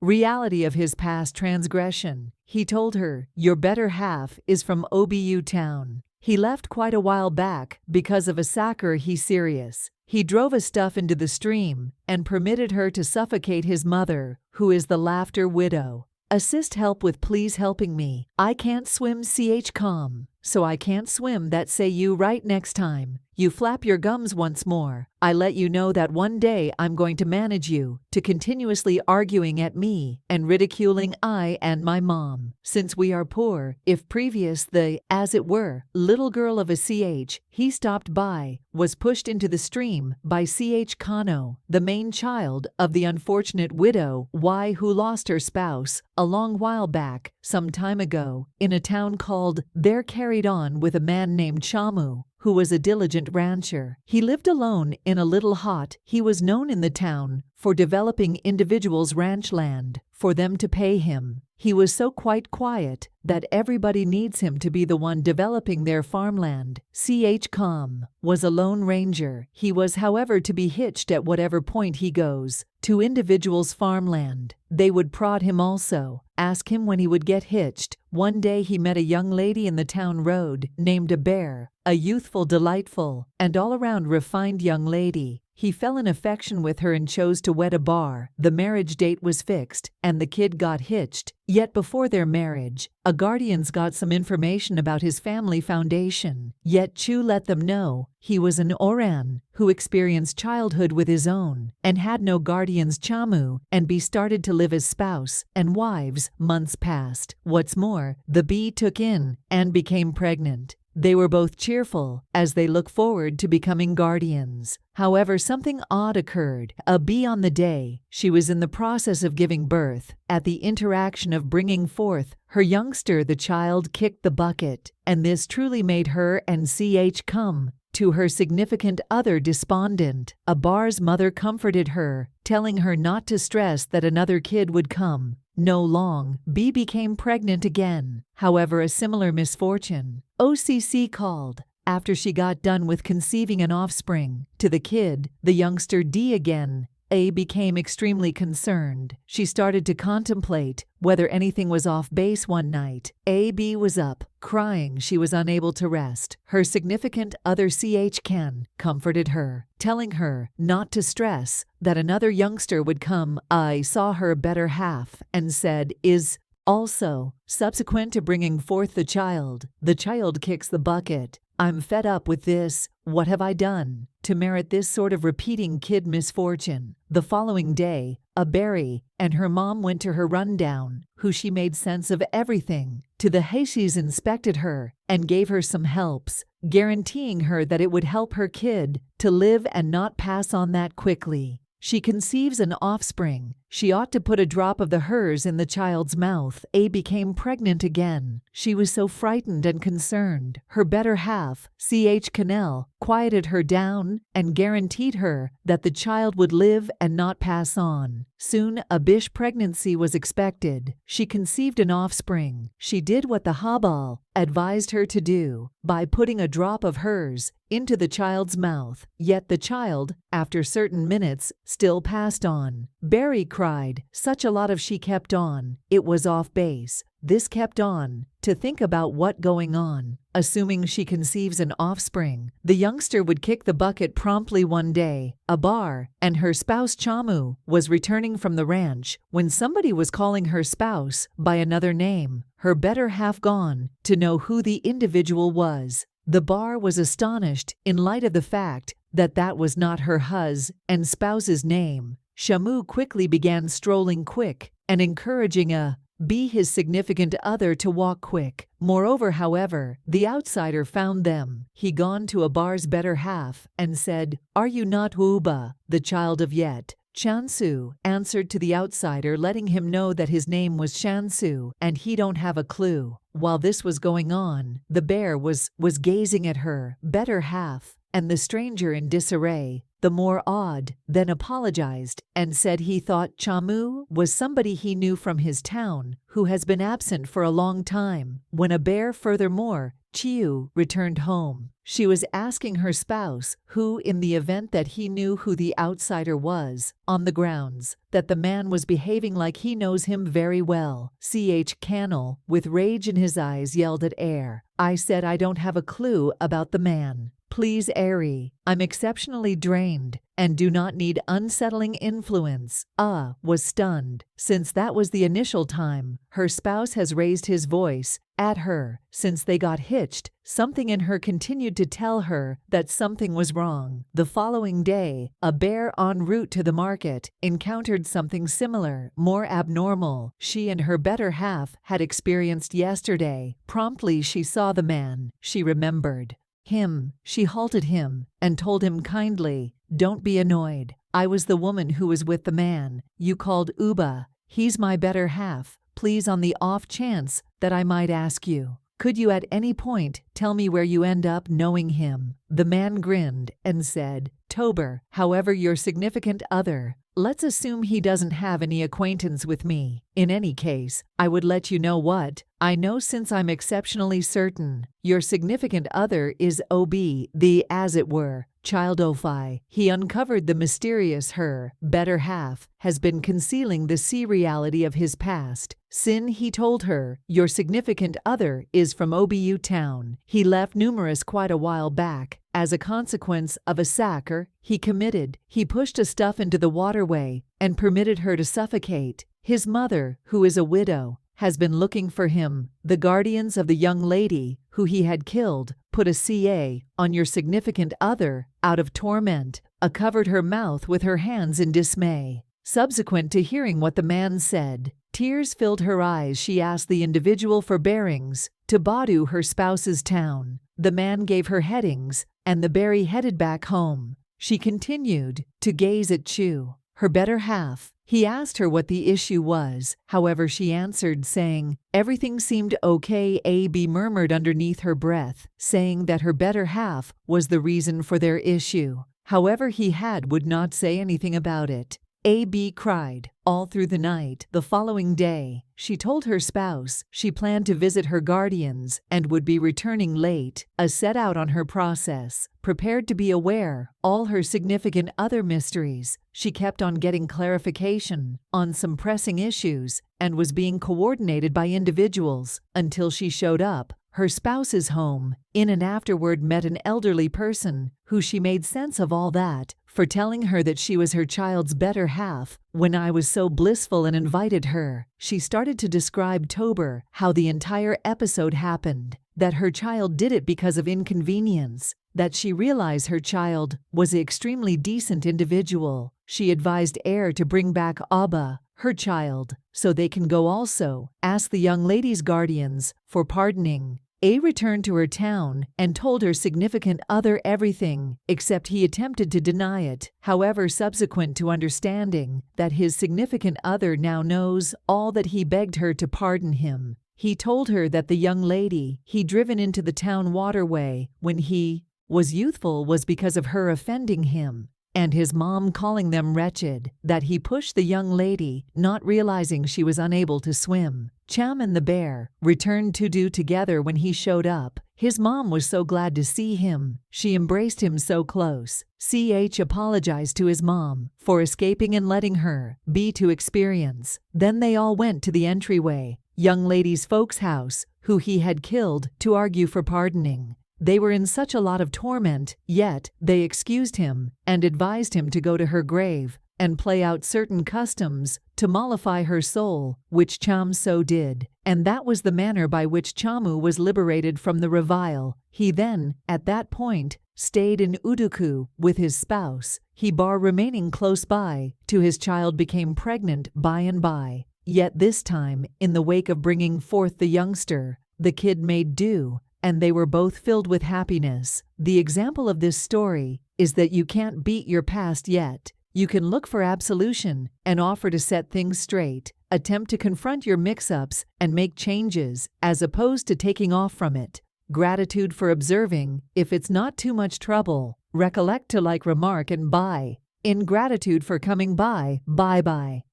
reality of his past transgression. He told her, "Your better half is from Obu town. He left quite a while back because of a sacker he serious. He drove a stuff into the stream and permitted her to suffocate his mother, who is the laughter widow. Assist help with please helping me. I can't swim calm, so I can't swim that say you right next time. You flap your gums once more. I let you know that one day I'm going to manage you to continuously arguing at me and ridiculing I and my mom. Since we are poor, if previous the, as it were, little girl of a he stopped by, was pushed into the stream by Kano, the main child of the unfortunate widow Y who lost her spouse a long while back, some time ago, in a town called, there carried on with a man named Chamu, who was a diligent rancher. He lived alone in a little hut. He was known in the town for developing individuals' ranch land for them to pay him. He was so quite quiet that everybody needs him to be the one developing their farmland. Com was a lone ranger. He was, however, to be hitched at whatever point he goes to individuals' farmland. They would prod him also, ask him when he would get hitched. One day he met a young lady in the town road named a Bear, a youthful, delightful, and all-around refined young lady. He fell in affection with her and chose to wed a bar. The marriage date was fixed, and the kid got hitched. Yet before their marriage, a guardians got some information about his family foundation. Yet Chu let them know he was an Oran who experienced childhood with his own and had no guardians Chamu and B started to live as spouse and wives. Months passed. What's more, the B took in and became pregnant. They were both cheerful as they look forward to becoming guardians. However, something odd occurred. A bee on the day she was in the process of giving birth, at the interaction of bringing forth her youngster, the child kicked the bucket, and this truly made her and come to her significant other despondent. A bar's mother comforted her, telling her not to stress that another kid would come. No long, B became pregnant again. However, a similar misfortune, OCC called, after she got done with conceiving an offspring, to the kid, the youngster D again. A became extremely concerned. She started to contemplate whether anything was off base one night. B was up, crying. She was unable to rest. Her significant other Ken comforted her, telling her not to stress, that another youngster would come. I saw her better half and said, is also, subsequent to bringing forth the child kicks the bucket. I'm fed up with this. What have I done to merit this sort of repeating kid misfortune? The following day, a Berry and her mom went to her rundown, who she made sense of everything. To the Heshis inspected her and gave her some helps, guaranteeing her that it would help her kid to live and not pass on that quickly. She conceives an offspring. She ought to put a drop of the hers in the child's mouth. A became pregnant again. She was so frightened and concerned. Her better half, Cannell, quieted her down and guaranteed her that the child would live and not pass on. Soon a bish pregnancy was expected. She conceived an offspring. She did what the Habal advised her to do by putting a drop of hers into the child's mouth. Yet the child, after certain minutes, still passed on. Barry cried. Such a lot of she kept on. It was off base. This kept on to think about what going on. Assuming she conceives an offspring, the youngster would kick the bucket promptly one day. A bar and her spouse Chamu was returning from the ranch when somebody was calling her spouse by another name. Her better half gone to know who the individual was. The bar was astonished in light of the fact that that was not her and spouse's name. Shamu quickly began strolling quick and encouraging his significant other to walk quick. Moreover, however, the outsider found them. He gone to a bar's better half and said, "Are you not Uba, the child of Yet?" Chansu answered to the outsider, letting him know that his name was Chansu and he don't have a clue. While this was going on, the bear was gazing at her better half and the stranger in disarray, the more awed, then apologized and said he thought Chamu was somebody he knew from his town who has been absent for a long time. When a bear, furthermore, Chiu, returned home, she was asking her spouse, who in the event that he knew who the outsider was, on the grounds that the man was behaving like he knows him very well. Cannel, with rage in his eyes, yelled at Air. I said I don't have a clue about the man. Please, Airy, I'm exceptionally drained and do not need unsettling influence. Was stunned. Since that was the initial time her spouse has raised his voice at her since they got hitched, something in her continued to tell her that something was wrong. The following day, a bear en route to the market encountered something similar, more abnormal, she and her better half had experienced yesterday. Promptly she saw the man. She remembered him. She halted him and told him kindly, "Don't be annoyed. I was the woman who was with the man you called Uba. He's my better half. Please, on the off chance that I might ask you, could you at any point tell me where you end up knowing him?" The man grinned and said, "Tober, however, your significant other. Let's assume he doesn't have any acquaintance with me. In any case, I would let you know what I know, since I'm exceptionally certain your significant other is OB, the, as it were, Childophi." He uncovered the mysterious her better half has been concealing the reality of his past. Sin, he told her, your significant other is from OBU town. He left numerous quite a while back. As a consequence of a sacker he committed, he pushed a stuff into the waterway and permitted her to suffocate. His mother, who is a widow, has been looking for him. The guardians of the young lady who he had killed put a CA on your significant other out of torment. Covered her mouth with her hands in dismay. Subsequent to hearing what the man said, tears filled her eyes. She asked the individual for bearings to Badu, her spouse's town. The man gave her headings, and the berry headed back home. She continued to gaze at Chu, her better half. He asked her what the issue was. However, she answered saying everything seemed okay. AB murmured underneath her breath, saying that her better half was the reason for their issue. However, he would not say anything about it. AB cried all through the night. The following day, she told her spouse she planned to visit her guardians and would be returning late. Set out on her process, prepared to be aware all her significant other mysteries. She kept on getting clarification on some pressing issues and was being coordinated by individuals until she showed up her spouse's home in and afterward met an elderly person who she made sense of all that for telling her that she was her child's better half. When I was so blissful and invited her, she started to describe Tober, how the entire episode happened, that her child did it because of inconvenience, that she realized her child was an extremely decent individual. She advised Air to bring back Abba, her child, so they can go also. Asked the young lady's guardians for pardoning. A returned to her town and told her significant other everything, except he attempted to deny it. However, subsequent to understanding that his significant other now knows all, that he begged her to pardon him. He told her that the young lady he driven into the town waterway when he was youthful was because of her offending him, and his mom calling them wretched, that he pushed the young lady, not realizing she was unable to swim. Cham and the bear returned to do together when he showed up. His mom was so glad to see him. She embraced him so close. Apologized to his mom for escaping and letting her be to experience. Then they all went to the entryway, young lady's folks' house, who he had killed, to argue for pardoning. They were in such a lot of torment, yet they excused him and advised him to go to her grave and play out certain customs to mollify her soul, which Cham so did, and that was the manner by which Chamu was liberated from the revile. He then, at that point, stayed in Uduku with his spouse, he remaining close by, to his child became pregnant by and by. Yet this time, in the wake of bringing forth the youngster, the kid made do, and they were both filled with happiness. The example of this story is that you can't beat your past yet. You can look for absolution and offer to set things straight, attempt to confront your mix-ups and make changes, as opposed to taking off from it. Gratitude for observing. If it's not too much trouble, Recollect to like, remark, and buy. In gratitude for coming by, bye-bye.